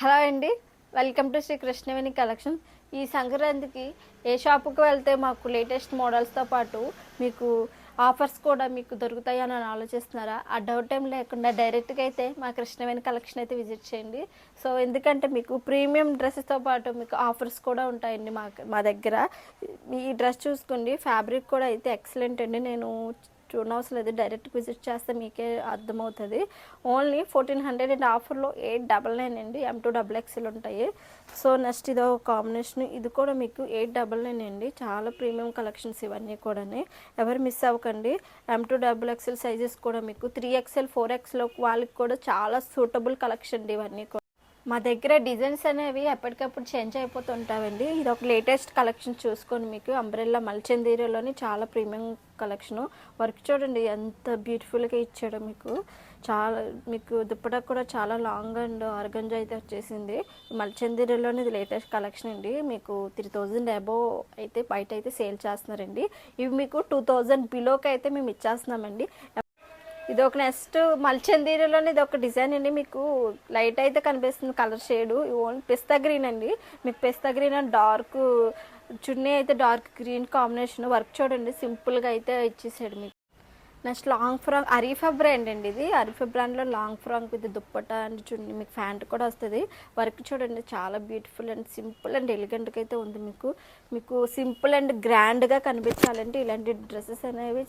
Hello అండి, welcome to Sri Krishnaveni collection. ఈ సంక్రాంతికి ఏ షాపుకి వెళ్తే మాకు లేటెస్ట్ మోడల్స్తో పాటు మీకు ఆఫర్స్ కూడా మీకు దొరుకుతాయని ఆలోచిస్తున్నారా? ఆ డౌట్ ఏం లేకుండా డైరెక్ట్గా అయితే మా కృష్ణవేణి కలెక్షన్ అయితే విజిట్ చేయండి. సో ఎందుకంటే మీకు ప్రీమియం డ్రెస్సెస్తో పాటు మీకు ఆఫర్స్ కూడా ఉంటాయండి మా దగ్గర. ఈ డ్రెస్ చూసుకోండి, ఫ్యాబ్రిక్ కూడా అయితే ఎక్సలెంట్ అండి. నేను చూడనవసరం లేదు, డైరెక్ట్ విజిట్ చేస్తే మీకే అర్థమవుతుంది. ఓన్లీ 1400 అండ్ ఆఫర్లో 899 అండి. M2XXL ఉంటాయి. సో నెక్స్ట్ ఇదో కాంబినేషన్, ఇది కూడా మీకు 899 అండి. చాలా ప్రీమియం కలెక్షన్స్ ఇవన్నీ కూడా, ఎవరు మిస్ అవ్వకండి. M2XXL సైజెస్ కూడా మీకు 3XL 4XL వాళ్ళకి కూడా చాలా సూటబుల్ కలెక్షన్ అండి ఇవన్నీ కూడా. మా దగ్గర డిజైన్స్ అనేవి ఎప్పటికప్పుడు చేంజ్ అయిపోతుంటావండి. ఇది ఒక లేటెస్ట్ కలెక్షన్ చూసుకొని మీకు అంబ్రెల్లా మల్చందీరిలోని చాలా ప్రీమియం కలెక్షను. వర్క్ చూడండి ఎంత బ్యూటిఫుల్గా ఇచ్చాడో మీకు. చాలా మీకు దుప్పటా కూడా చాలా లాంగ్ అండ్ ఆర్గంజా అయితే వచ్చేసింది. మల్చందీరిలోని ఇది లేటెస్ట్ కలెక్షన్ అండి. మీకు 3000 అబోవ్ అయితే బయట అయితే సేల్ చేస్తున్నారండి. ఇవి మీకు 2000 బిలోకి అయితే మేము ఇచ్చేస్తున్నామండి. ఇది ఒక నెక్స్ట్ మల్చందీరిలోని ఇది ఒక డిజైన్ అండి. మీకు లైట్ అయితే కనిపిస్తుంది కలర్ షేడు, ఓన్లీ పిస్తా గ్రీన్ అండి. మీకు పిస్తా గ్రీన్ అండ్ డార్క్ చున్నీ అయితే డార్క్ గ్రీన్ కాంబినేషన్. వర్క్ చూడండి సింపుల్గా అయితే ఇచ్చేసాడు మీకు. Next long frock, Arifa brand అండి. ఇది అరీఫా బ్రాండ్లో long frock with dupatta and chunni, మీకు ప్యాంట్ కూడా వస్తుంది. వర్క్ చూడండి చాలా బ్యూటిఫుల్ అండ్ సింపుల్ అండ్ ఎలిగెంట్గా అయితే ఉంది. మీకు సింపుల్ అండ్ గ్రాండ్గా కనిపించాలంటే ఇలాంటి డ్రెస్సెస్ అనేవి